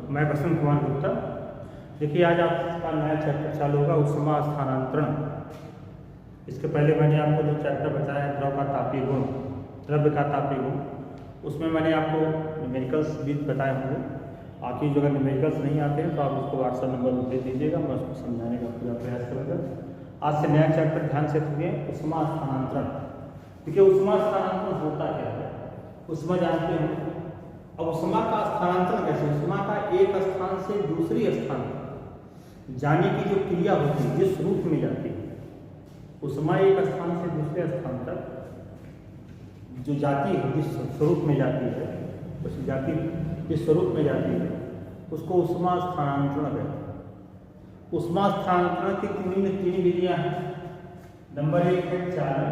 मैं प्रसन्न कुमार गुप्ता। देखिए आज आपका नया चैप्टर चालू होगा ऊष्मा स्थानांतरण। इसके पहले मैंने आपको जो चैप्टर बताया है द्रव का तापीय गुण, द्रव्य का तापीय गुण, उसमें मैंने आपको न्यूमेरिकल्स भी बताए होंगे। आपकी जो अगर न्यूमेरिकल्स नहीं आते हैं तो आप उसको व्हाट्सएप नंबर पर भेज दीजिएगा, मैं उसको समझाने का पूरा प्रयास करूँगा। आज से नया चैप्टर ध्यान से सुनिए, ऊष्मा स्थानांतरण। देखिए ऊष्मा स्थानांतरण होता क्या है, ऊष्मा जानते हैं। अब ऊष्मा का स्थानांतरण कैसे, ऊष्मा का एक स्थान से दूसरी स्थान जाने की जो क्रिया होती है, जिस रूप में जाती है ऊष्मा एक स्थान से दूसरे स्थान तक जो जाती है, जिस स्वरूप में जाती है, उस जाति जिस स्वरूप में जाती है उसको ऊष्मा स्थानांतरण कहते हैं। ऊष्मा स्थानांतरण की तीन विधियां हैं। नंबर 1 है चालन,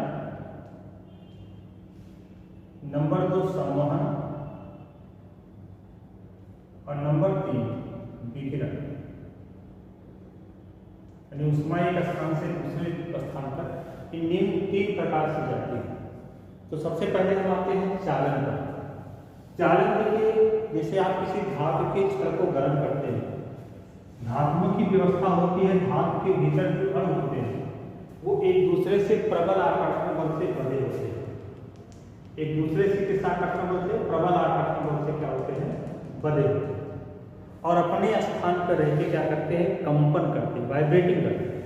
नंबर 2 संवहन और नंबर 3 विकिरण। यानी ऊष्मा एक स्थान से दूसरे स्थान तक इन निम्न 3 प्रकार से जाती है। तो सबसे पहले हम आते हैं चालन पर। चालन देखिए, जैसे आप किसी धातु के छड़ को गर्म करते हैं, धातुओं की व्यवस्था होती है, धातु के भीतर जो कण होते हैं वो एक दूसरे से प्रबल आकर्षण बल से बंधे होते हैं। एक दूसरे से किस आकर्षण बल से, प्रबल आकर्षण बल से क्या होते हैं, बंधे होते हैं, और अपने स्थान पर रह के क्या करते हैं, कंपन करते हैं, वाइब्रेटिंग करते हैं।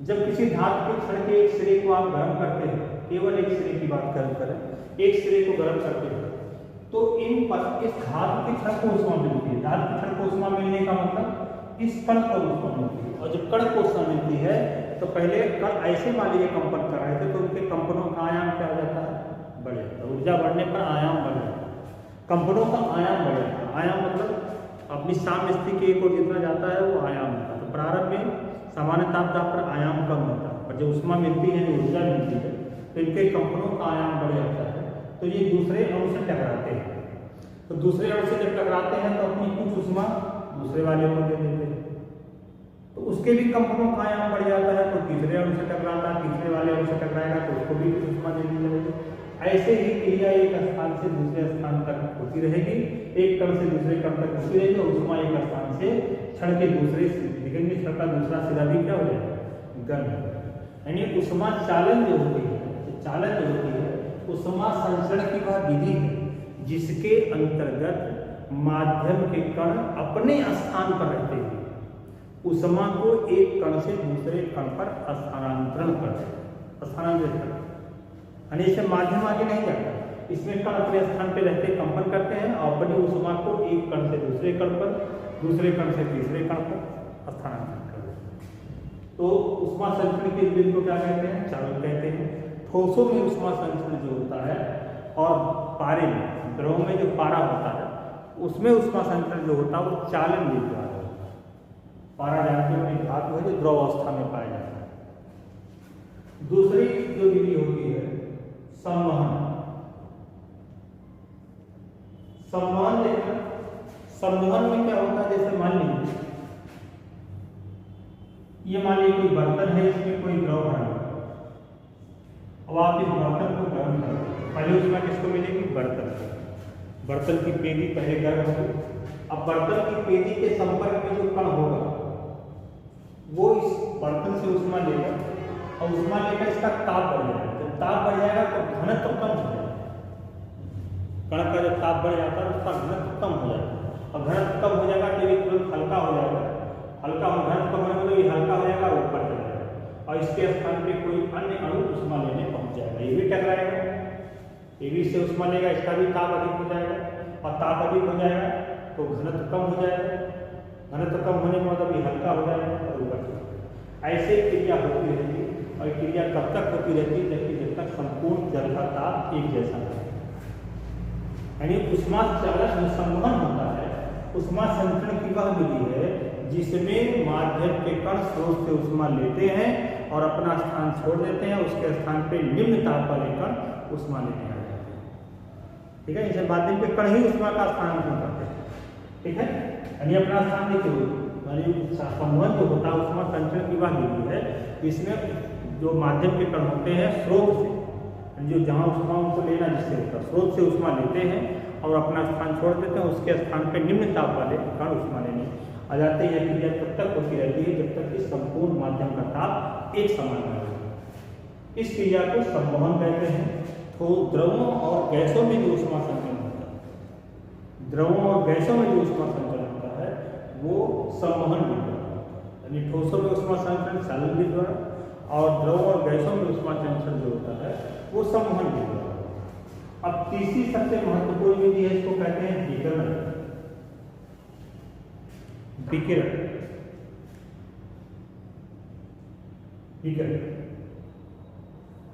जब किसी धातु के छड़ के एक सिरे को आप गर्म करते हैं, केवल एक सिरे की बात करें, एक सिरे को गर्म करते हैं तो इस धातु के छड़ को ऊष्मा मिलती है। धातु के छड़ को ऊष्मा मिलने का मतलब इस कण को ऊष्मा मिलती है, और जब कण को ऊष्मा मिलती है तो पहले कण ऐसे मान लीजिए कंपन कर रहे थे तो उनके कंपनों का आयाम क्या हो जाता है, बढ़ जाता है। ऊर्जा बढ़ने पर आयाम बढ़ जाता है, कंपनों का आयाम बढ़ जाता है। आयाम मतलब अपनी साम्य स्थिति के एक ओर जितना जाता है वो आयाम होता है। तो प्रारंभ में सामान्य तापदाब पर आयाम कम होता है, पर जब ऊष्मा मिलती है, जो ऊर्जा मिलती है, तो इनके कंपनों का आयाम बढ़ जाता है। तो ये दूसरे अणु से टकराते हैं, तो दूसरे अणु से जब टकराते हैं तो अपनी कुछ ऊष्मा दूसरे वाले को दे देते हैं, तो उसके भी कंपनों का आयाम बढ़ जाता है। तो तीसरे अणु से टकराता है, तीसरे वाले अणु से टकराएगा तो उसको भी कुछ ऊष्मा देनी लगेगी। ऐसे ही क्रिया एक स्थान से दूसरे स्थान तक होती रहेगी, एक कण से दूसरे कण तक होती रहेगी। ऊष्मा एक स्थान से छड़ के दूसरे दिखेंगे, छड़ का दूसरा सिरा भी क्या हो जाएगा, गर्म। यानी ऊष्मा चालन जो होती है, चालन जो होती है ऊष्मा संचरण की वह विधि है जिसके अंतर्गत माध्यम के कण अपने स्थान पर रहते हुए ऊष्मा को एक कण से दूसरे कण पर स्थानांतरण करते हैं, स्थानांतरित करते हैं। यानी इससे माध्यम आगे नहीं जाता, इसमें कण अपने स्थान पर रहते कंपन करते हैं और अपनी ऊष्मा को एक कण से दूसरे कण पर, दूसरे कण से तीसरे कण पर स्थानांतरित करते हैं। तो ऊष्मा संचरण के विधि को क्या कहते हैं, चालन कहते हैं। ठोसों में ऊष्मा संचरण जो होता है और पारे में, द्रव में जो पारा होता है उसमें ऊष्मा संचरण जो होता है वो चालन विधि द्वारा होता है। पारा जानते हैं एक धातु है जो द्रव अवस्था में पाया जाता है। दूसरी जो विधि होती है संवहन। संवहन देखना, संवहन में क्या होता है, जैसे मान लीजिए ये मान लीजिए कोई बर्तन है, इसमें कोई द्रव भरा है। अब आप इस बर्तन को गर्म कर दो, पहले उसमें किसको मिलेगी, बर्तन। बर्तन की पेदी पहले गर्म होगी। अब बर्तन की पेदी के संपर्क में जो कण होगा वो इस बर्तन से ऊष्मा लेगा, और ऊष्मा लेकर इसका ताप बढ़ जाएगा। जब ताप बढ़ जाएगा तो घनत्व कम हो जाएगा। कण का जब ताप बढ़ जाता है उसका घनत्व कम हो जाएगा, और घनत्व कम हो जाएगा तो ये तुरंत हल्का हो जाएगा। हल्का हो, घनत्व कम होने पर ये हल्का हो जाएगा, ऊपर चला जाएगा, और इसके स्थान पे कोई अन्य अणु ऊष्मा लेने पहुंच जाएगा। ये भी टकराएगा, ये भी इससे ऊष्मा लेगा, इसका भी ताप अधिक हो जाएगा, और ताप अधिक हो जाएगा तो घनत्व कम हो जाएगा। घनत्व कम होने के मतलब ये हल्का हो जाएगा और ऊपर चला। ऐसे क्रिया होती रहेगी, और क्रिया कब तक होती रहती है, जब तक संपूर्ण जल का ताप एक जैसा है। यानी ऊष्मा चालन संवहन होता है, ऊष्मा संचरण की वह विधि है जिसमें माध्यम के कण स्रोत से ऊष्मा लेते हैं और अपना स्थान छोड़ देते हैं, उसके स्थान पे निम्न ताप वाले कण ऊष्मा लेने आ जाते हैं। ठीक है, इसे माध्यम के कण ही ऊष्मा का स्थानांतरण करते हैं। ठीक है, यानी अपना स्थान देखिए, संवहन जो होता है ऊष्मा संचरण की वह विधि है जिसमें जो माध्यम के कण होते हैं स्रोत से, जो जहाँ ऊष्मा उनको लेना जिससे होता है, स्रोत से ऊष्मा लेते हैं और अपना स्थान छोड़ देते हैं, उसके स्थान पर निम्न ताप वाले कण उष्मा लेने आ जाते हैं। यह क्रिया तब तक होती रहती है जब तक कि संपूर्ण माध्यम का ताप एक समान न हो। इस क्रिया को संवहन कहते हैं। तो द्रवों और गैसों में जो उष्मा संचरण होता है, द्रवों और गैसों में जो उष्मा संचरण होता है वो संवहन विधि द्वारा, यानी ठोसों में उष्मा संचरण चालन विधि द्वारा और द्रवों और गैसों में उष्मा संचरण जो होता है वो संवहन विधि द्वारा। अब तीसरी सबसे महत्वपूर्ण विधि है, इसको कहते हैं विकिरण। विकिरण विकिरण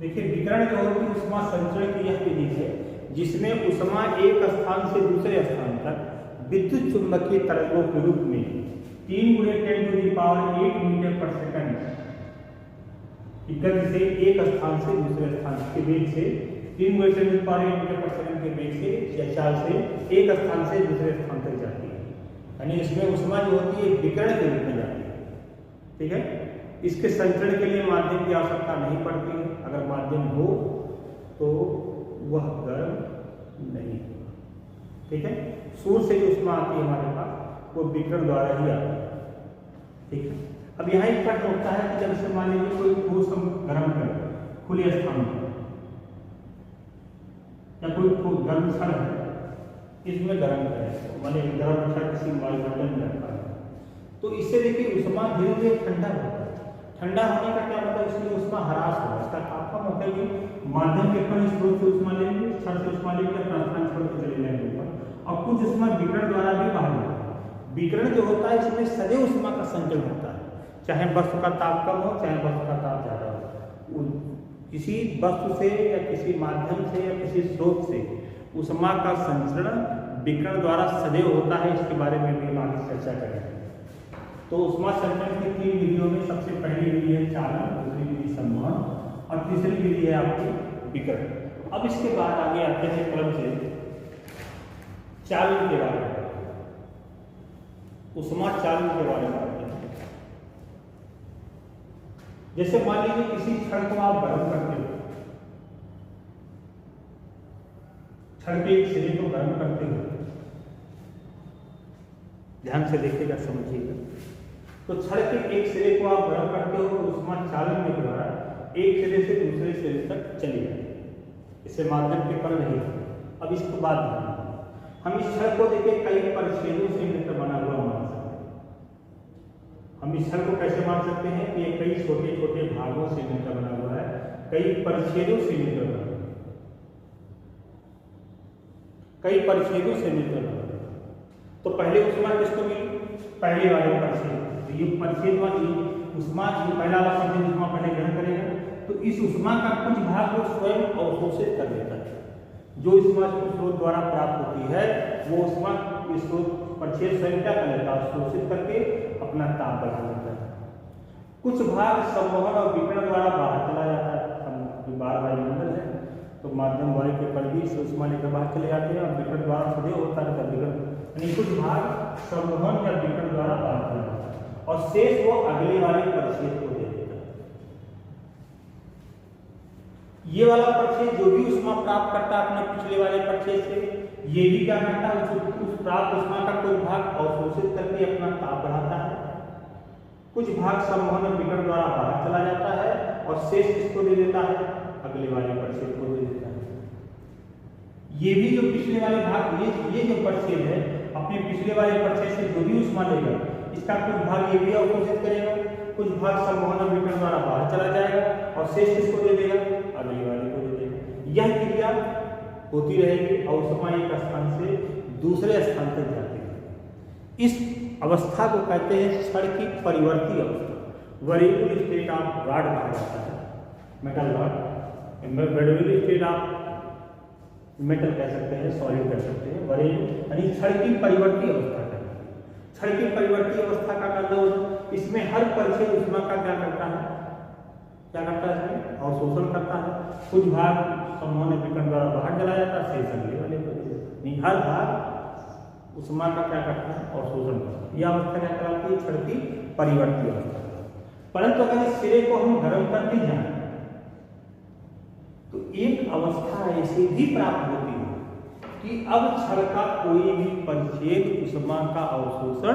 देखिए, विकिरण जो होती है उष्मा संचरण की यह विधि है जिसमें उष्मा एक स्थान से दूसरे स्थान तक विद्युत चुंबकीय तरंगों के रूप में 3 × 10⁸ मीटर पर सेकंड की गति से एक स्थान से दूसरे स्थान के वेग से 3 × 10⁸ मीटर पर सेकंड के वेग से या चाल से एक स्थान से दूसरे स्थान तक जाती है। यानी इसमें उष्मा जो होती है विकिरण के रूप में जाती है। ठीक है, इसके संचरण के लिए माध्यम की आवश्यकता नहीं पड़ती है। अगर माध्यम हो तो वह गर्म नहीं होगा। ठीक है, सूर्य से जो उष्मा आती है हमारे पास वो विकिरण द्वारा ही आती है। ठीक है, अब यहाँ एक प्रश्न उठता है कि जब से मान लीजिए कोई ठोस हम गर्म करें खुले स्थान में या कोई गर्म क्षण है इसमें गर्म करें, मान लीजिए गर्म क्षण किसी वायुमंडल में रखा है तो इससे देखिए उष्मा धीरे धीरे ठंडा होता है। ठंडा होने का क्या मतलब, इसमें उष्मा ह्रास होगा। इसका तापमान होता है कि माध्यम के कण स्रोत से उष्मा लेंगे, क्षण से उष्मा लेंगे, अपना स्थान छोड़ के चले जाएंगे ऊपर और कुछ उष्मा विकिरण द्वारा भी बाहर जाता है। विकिरण जो होता है इसमें सदैव उष्मा का संचरण होता है, चाहे वस्तु का ताप कम हो चाहे वस्तु का ताप ज्यादा हो। किसी वस्तु से या किसी माध्यम से या किसी स्रोत से उष्मा का संचरण विकिरण द्वारा सदैव होता है। इसके बारे में भी हम आगे चर्चा करेंगे। तो उष्मा संचरण की 3 विधियों में सबसे पहली विधि है चालन, दूसरी विधि संवहन और तीसरी विधि है आपकी विकिरण। अब इसके बाद आगे आते हैं क्रम से चालन के बारे में, उष्मा चालन के बारे में आते हैं। जैसे मान लीजिए किसी क्षण को आप गर्म करते हो, क्षण के एक सिरे को गर्म करते हो, ध्यान से देखिएगा समझिएगा। तो क्षण के एक सिरे को आप गर्म करते हो तो उष्मा चालन के द्वारा एक सिरे से दूसरे सिरे तक चली जाती है, इससे माध्यम के कण नहीं। अब इसके बाद हम इस क्षण को देखिए कई परिच्छेदों से मिलकर बना हुआ मान सकते हैं। हम इस क्षण को कैसे मान सकते हैं कि ये कई छोटे छोटे भागों से मिलकर बना हुआ है, कई परिच्छेदों से मिलकर बना हुआ है, कई परिच्छेदों से मिलकर बना हुआ है। तो पहले उष्मा किसको मिली, पहले वाले परिच्छेद, ये परिच्छेद वाली उष्मा, ये पहला वाला परिच्छेद उष्मा पहले ग्रहण करेगा तो इस उष्मा का कुछ भाग वो स्वयं अवशोषित कर लेता है। जो उष्मा स्रोत द्वारा प्राप्त होती है वो उष्मा स्रोत परिच्छेद स्वयं क्या कर लेता है, अवशोषित करके अपना ताप बढ़ा लेता है। कुछ भाग संवहन और विकिरण द्वारा बाहर चला जाता है। बाहर वायुमंडल है तो माध्यम वायु के कण भी इस उष्मा लेकर बाहर चले जाते हैं और विकिरण द्वारा सदैव होता रहता है विकिरण, यानी कुछ भाग संवहन या विकिरण द्वारा बाहर चला जाता है और शेष वो अगले वाले परिच्छेद को दे देता है। ये वाला परिच्छेद जो भी उष्मा प्राप्त करता है अपने पिछले वाले परिच्छेद से, ये भी क्या करता है, उस प्राप्त उष्मा का कोई भाग अवशोषित करके अपना ताप बढ़ाता है। कुछ भाग संवहन और विकिरण द्वारा बाहर चला जाता है और शेष किसको दे देता है, अगले वाले परिच्छेद को दे देता है। ये भी जो पिछले वाले भाग, ये जो परिच्छेद है अपने पिछले वाले परिच्छेद से जो भी उष्मा लेगा इसका कुछ भाग ये भी अवशोषित करेगा, कुछ भाग संवहन और विकिरण द्वारा बाहर चला जाएगा और शेष किसको दे देगा, अगले वाले को दे देगा। यह क्रिया होती रहेगी और उष्मा एक स्थान से दूसरे स्थान तक जाती है। इस अवस्था को कहते हैं क्षण की परिवर्ती अवस्था, वेरिएबल स्टेट ऑफ रॉड कहा जाता है, metal rod. Variable state of metal कह सकते हैं, सॉलिड कह सकते हैं, वेरिएबल यानी क्षण की परिवर्ती अवस्था है। क्षण की परिवर्ती अवस्था का मतलब इसमें हर परिच्छेद उष्मा का क्या करता है, इसमें अवशोषण करता है। कुछ भाग संवहन विकिरण द्वारा बाहर चला जाता है, शेष अगले वाले को नहीं, हर भाग उष्मा का क्या करता है, अवशोषण करता है। यह अवस्था क्या कहलाती है, क्षण की परिवर्ती अवस्था। परंतु अगर इस सिरे को हम गर्म करते जाए तो एक अवस्था ऐसी भी प्राप्त होती है कि अब छड़ का कोई भी परिच्छेद उष्मा का अवशोषण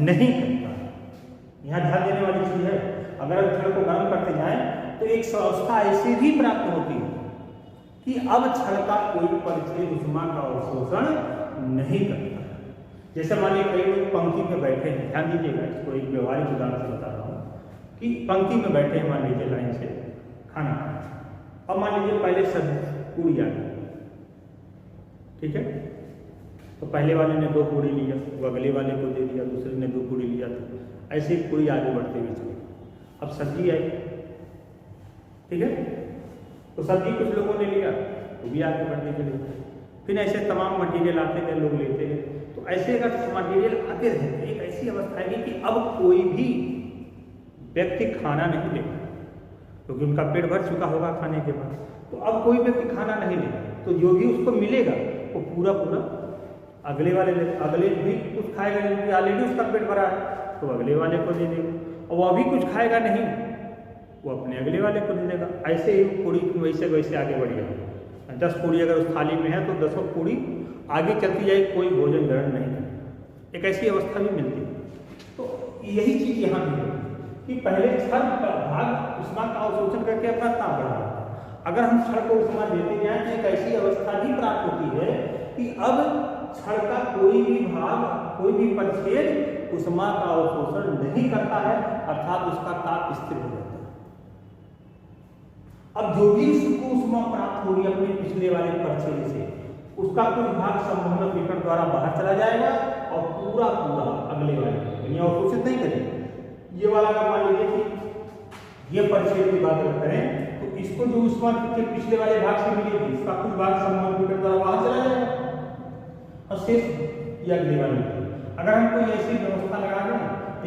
नहीं करता है। यहाँ ध्यान देने वाली चीज है, अगर छड़ को गर्म करते जाएं तो एक अवस्था ऐसी भी प्राप्त होती है कि अब छड़ का कोई परिच्छेद उष्मा का अवशोषण नहीं करता है। जैसे मान लीजिए कई लोग पंक्ति में बैठे हैं, ध्यान दीजिएगा, इसको एक व्यवहारिक उदाहरण से बता रहा हूँ कि पंक्ति में बैठे हैं, मान लीजिए लाइन से खाना खाना। अब मान लीजिए पहले सब्जी पूरी आ गई, ठीक है, तो पहले वाले ने 2 पूरी लिया, वो अगले वाले को दे दिया, दूसरे ने 2 पूरी लिया, तो ऐसे पूरी आगे बढ़ते हुए चले। अब सब्जी आई, ठीक है, तो सब्जी कुछ लोगों ने लिया, वो भी आगे बढ़ने चले, फिर ऐसे तमाम मटेरियल आते गए, लोग लेते गए। तो ऐसे अगर मटेरियल आते रहते, एक ऐसी अवस्था है कि अब कोई भी व्यक्ति खाना नहीं लेगा, क्योंकि उनका पेट भर चुका होगा खाने के बाद। तो अब कोई व्यक्ति खाना नहीं लेगा, तो जो भी उसको मिलेगा वो पूरा पूरा अगले भी कुछ खाएगा, क्योंकि ऑलरेडी उसका पेट भरा है, तो अगले वाले को दे देगा, और वो अभी कुछ खाएगा नहीं, वो अपने अगले वाले को दे देगा। ऐसे ही पूरी वैसे वैसे आगे बढ़ेगा। 10 पूरी अगर उस थाली में है तो 10 पूरी आगे चलती जाए, कोई भोजन ग्रहण नहीं करेगा। एक ऐसी अवस्था भी मिलती है। तो यही चीज यहाँ भी है कि पहले छड़ का भाग उष्मा का अवशोषण करके अपना ताप बढ़ा, अगर हम छड़ को उष्मा देते जाएं तो एक ऐसी अवस्था भी प्राप्त होती है कि अब छड़ का कोई भी भाग, कोई भी परिच्छेद उष्मा का अवशोषण नहीं करता है, अर्थात उसका ताप स्थिर हो जाता है। अब जो भी उसको उष्मा प्राप्त होगी अपने पिछले वाले परिच्छेद से, उसका कुछ भाग संवहन विकर्ण द्वारा बाहर चला जाएगा और पूरा पूरा अगले वाले यानी अवशोषित नहीं करेगा। ये वाला अगर मान लीजिए कि ये परिच्छेद की बात करें तो इसको जो उष्मा के पिछले वाले भाग से मिलेगी, इसका कुछ भाग संवहन विकर्ण द्वारा बाहर चला जाएगा और शेष ये अगले वाले। अगर हम कोई ऐसी व्यवस्था लगा दें,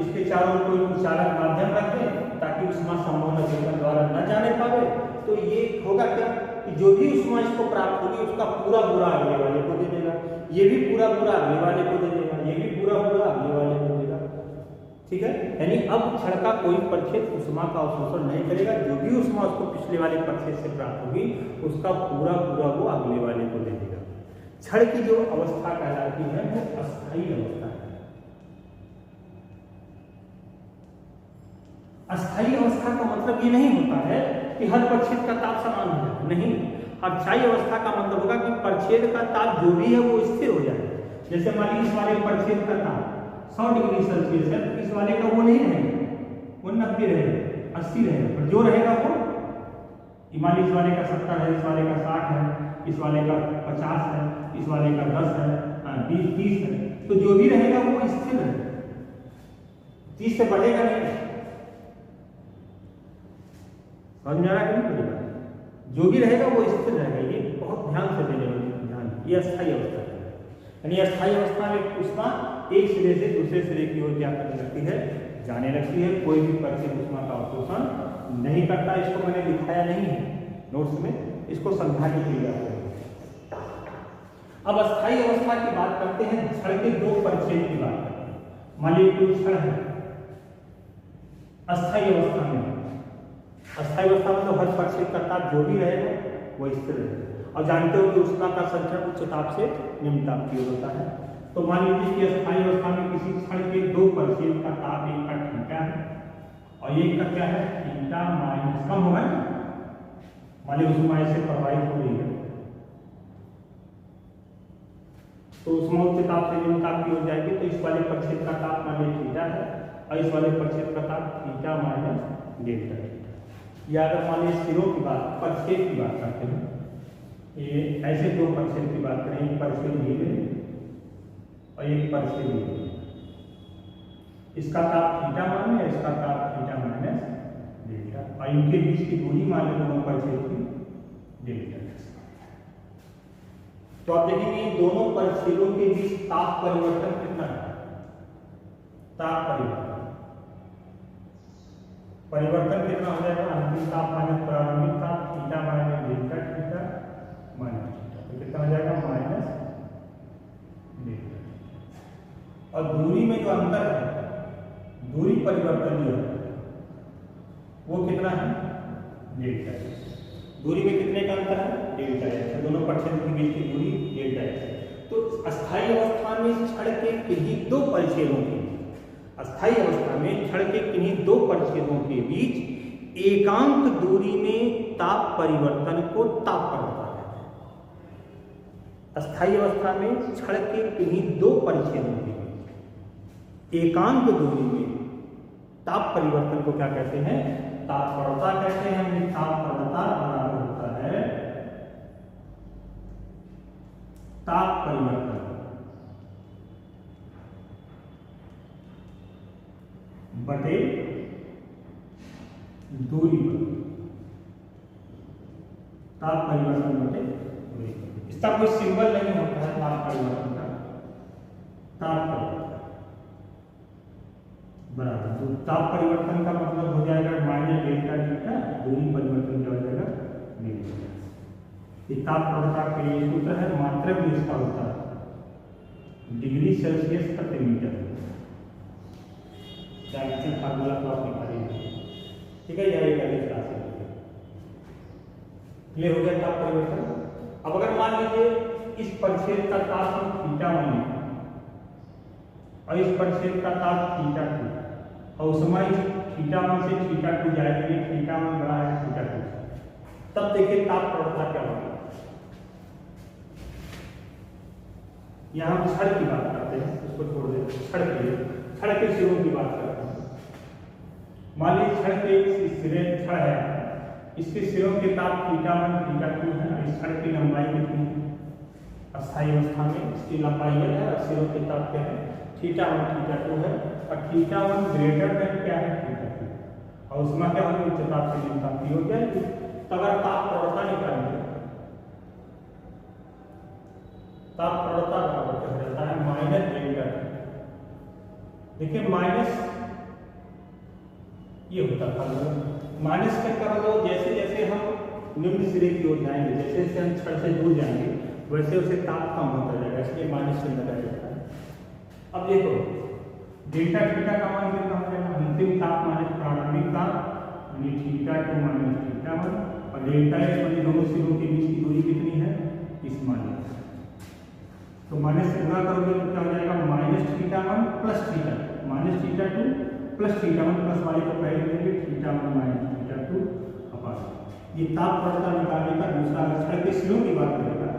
इसके चारों ओर कोई चालक माध्यम रखें ताकि उष्मा संवहन विकर्ण द्वारा न जाने पावे, तो ये होगा क्या कि जो भी उष्मा इसको प्राप्त होगी उसका पूरा पूरा अगले वाले को दे देगा, ये भी पूरा पूरा अगले वाले को दे देगा, ये भी पूरा पूरा अगले वाले को देगा, ठीक है। यानी अब छड़ का कोई परिच्छेद उष्मा का अवशोषण नहीं करेगा, जो भी उष्मा उसको पिछले वाले परिच्छेद से प्राप्त होगी उसका पूरा पूरा वो अगले वाले को दे देगा। छड़ की जो अवस्था कहलाती है वो अस्थायी अवस्था है। अस्थायी अवस्था का मतलब ये नहीं होता है कि हर परिच्छेद का ताप समान हो जाए, नहीं। अस्थायी अवस्था का मतलब होगा कि परिच्छेद का ताप जो भी है वो स्थिर हो जाए। जैसे मान लीजिए इस वाले परिच्छेद का ताप 100 डिग्री सेल्सियस है, तो इस वाले का वो नहीं रहेगा, वो 90 रहेगा, 80 रहेगा, पर जो रहेगा वो मान लीजिए इस वाले का 70 है, इस वाले का 60 है, इस वाले का 50 है, इस वाले का 10 है, 20 30 है, तो जो भी रहेगा वो स्थिर है, 30 से बढ़ेगा नहीं। समझ में आ रहा है कि नहीं? जो भी रहेगा वो स्थिर रहेगा। ये बहुत ध्यान से देने वाली ध्यान, ये अस्थायी अवस्था है। यानी अस्थायी अवस्था में उष्मा एक सिरे से दूसरे सिरे की ओर क्या करने लगती है, जाने लगती है, कोई भी परिच्छेद उष्मा का अवशोषण नहीं करता। इसको मैंने दिखाया नहीं है नोट्स में, इसको समझाने के लिए आता है। अब अस्थायी अवस्था की बात करते हैं, छड़ के 2 परिच्छेद की बात करते हैं। मान लीजिए कोई छड़ है अस्थायी अवस्था में, अस्थायी अवस्था में तो हर परिच्छेद का ताप जो भी रहेगा वो स्थिर रहेगा। और जानते हो कि उष्मा का संचरण उच्च ताप से निम्न ताप की ओर होता है। तो मान लीजिए कि अस्थायी अवस्था में किसी छड़ के 2 परिच्छेद का ताप, एक का थीटा है और एक का क्या है थीटा माइनस कम होगा ना, मान लीजिए उष्मा ऐसे प्रवाहित हो रही है तो उष्मा उच्च ताप से निम्न ताप की ओर जाएगी, तो इस वाले परिच्छेद का ताप मान लीजिए थीटा है और इस वाले परिच्छेद का ताप थीटा माइनस डेल्टा है। या अगर मान लीजिए सिरों की बात, परिच्छेद की बात करते हैं, ये ऐसे 2 परिच्छेद की बात करें, एक परिच्छेद नीले और एक परिच्छेद नीले, इसका ताप थीटा मान है, इसका ताप थीटा माइनस डेल्टा, और इनके बीच की दूरी मान लो दोनों परिच्छेद की डेल्टा। तो आप देखेंगे इन दोनों परिच्छेदों के बीच ताप परिवर्तन कितना है, ताप परिवर्तन कितना हो जाएगा, अंतिम ताप माइनस प्रारंभिक ताप, theta minus delta theta minus theta, तो कितना हो जाएगा माइनस डेल्टा। और दूरी में जो अंतर है, दूरी परिवर्तन जो है वो कितना है डेल्टा। दूरी में कितने का अंतर है, डेल्टा एक्स, दोनों प्रक्षेत्र के बीच की दूरी डेल्टा एक्स। तो अस्थायी अवस्था में छड़ के किन्हीं दो परिच्छेदों के बीच, अस्थायी अवस्था में छड़ के किन्हीं दो परिच्छेदों के बीच एकांक दूरी में ताप परिवर्तन को ताप प्रवणता कहते हैं। अस्थायी अवस्था में छड़ के किन्हीं दो परिच्छेदों के बीच एकांक दूरी में ताप परिवर्तन को क्या कहते हैं, ताप प्रवणता कहते हैं। ताप प्रवणता बराबर होता है ताप परिवर्तन बटे दूरी पर, ताप परिवर्तन बटे दूरी पर। इसका कोई सिंबल नहीं होता है ताप परिवर्तन का, ताप परिवर्तन बराबर, तो ताप परिवर्तन का मतलब हो जाएगा माइनस डेल्टा डेल्टा, दूरी परिवर्तन क्या हो जाएगा डेल्टा। ये ताप प्रवणता के लिए सूत्र है, मात्रक भी इसका होता है डिग्री सेल्सियस प्रति मीटर। फार्मूला तो आप निकालेंगे, ठीक है, यह एक राशि क्लियर हो गया ताप परिवर्तन। अब अगर मान लीजिए इस परिच्छेद का ताप हम थीटा 1 और इस परिच्छेद का ताप थीटा 2 और उस समय थीटा 1 से थीटा 2 जाएंगे, थीटा 1 बड़ा है थीटा 2, तब देखिए ताप प्रवणता क्या होगी। यहाँ हम छड़ की बात करते हैं, उसको छोड़ दें, छड़ के सिरों की बात करते हैं। मान लीजिए छड़ के सिरे छड़ है, इसके सिरों के ताप थीटा 1 थीटा 2 है, इस छड़ की लंबाई कितनी है अस्थायी अवस्था में, इसकी लंबाई है और सिरों के ताप क्या है थीटा 1 थीटा 2 है, और थीटा 1 ग्रेटर देन क्या है थीटा 2, और उसमें क्या होगी उच्च ताप से निम्न ताप की हो जाएगी। तो अगर ताप प्रवणता निकालेंगे, ताप प्रवणता बराबर क्या हो जाता है माइनस डेल्टा। देखिए माइनस ये होता था, माइनस के कर दो, जैसे जैसे हम निम्न सिरे की ओर जाएंगे, जैसे जैसे हम छड़ से दूर जाएंगे वैसे वैसे ताप कम होता जाएगा, इसलिए माइनस चिन्ह लगा जाता है। अब देखो डेल्टा थीटा का मान कितना हो जाएगा, अंतिम ताप माइनस प्रारंभिक ताप यानी थीटा 2 माइनस थीटा 1, और डेल्टा एक्स यानी दोनों सिरों के बीच की दूरी कितनी है इस माइनस, तो माइनस से गुणा करोगे तो क्या हो जाएगा minus theta 1 plus theta, minus theta 2 plus theta 1, plus वाले को पहले देंगे थीटा 1 माइनस थीटा 2 अपान। ये ताप प्रवणता निकालने का दूसरा, छड़ के सिरों की बात करेगा,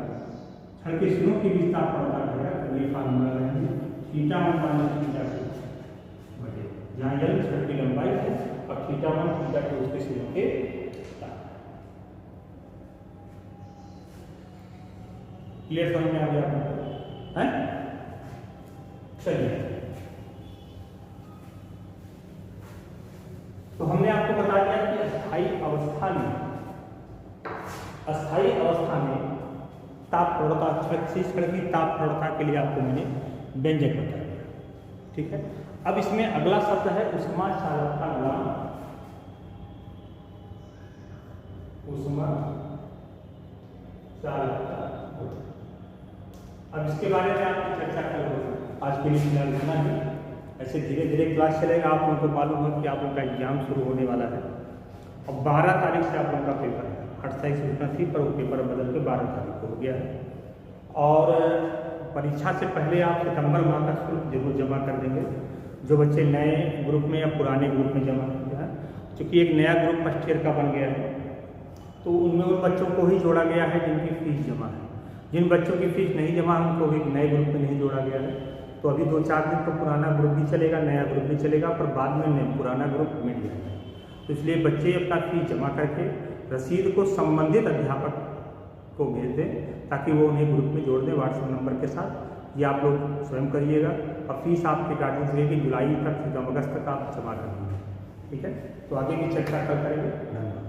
छड़ के सिरों के बीच ताप प्रवणता करेगा तो ये फार्मूला रहेंगे थीटा 1 माइनस थीटा 2 बटे, जहाँ यल छड़ की लंबाई है और थीटा 1 थीटा 2 उसके सिरों के ताप। क्लियर समझ में आ गया आपको है? चलिए, तो हमने आपको बता दिया कि अस्थायी अवस्था में ताप प्रवणता, छड़ की ताप प्रवणता के लिए आपको मैंने व्यंजक बता दिया, ठीक है। अब इसमें अगला शब्द है ऊष्मा चालकता गुणांक, ऊष्मा चालकता। अब इसके बारे में आपकी चर्चा कल होगी, आज के लिए फिलहाल इतना ही। ऐसे धीरे धीरे क्लास चलेगा, आप लोगों को मालूम है कि आप लोगों का एग्जाम शुरू होने वाला है और 12 तारीख से आप लोगों का पेपर है। 8 तारीख से सूचना थी पर वो पेपर बदल के 12 तारीख को हो गया है, और परीक्षा से पहले आप सितंबर माह का शुल्क जरूर जमा कर देंगे, जो बच्चे नए ग्रुप में या पुराने ग्रुप में जमा किया है। चूँकि एक नया ग्रुप फर्स्ट ईयर का बन गया है, तो उनमें उन बच्चों को ही जोड़ा गया है जिनकी फीस जमा है। जिन बच्चों की फीस नहीं जमा है उनको भी नए ग्रुप में नहीं जोड़ा गया है। तो अभी 2-4 दिन तो पुराना ग्रुप भी चलेगा, नया ग्रुप भी चलेगा, पर बाद में पुराना ग्रुप मिट जाएगा। तो इसलिए बच्चे अपना फीस जमा करके रसीद को संबंधित अध्यापक को भेज दें ताकि वो उन्हें ग्रुप में जोड़ दें व्हाट्सएप नंबर के साथ। ये आप लोग स्वयं करिएगा, और फीस आपके गार्जियन रहेगी जुलाई तक, अगस्त तक आप जमा कर दीजिए, ठीक है। तो आगे की चर्चा कल करेंगे। धन्यवाद।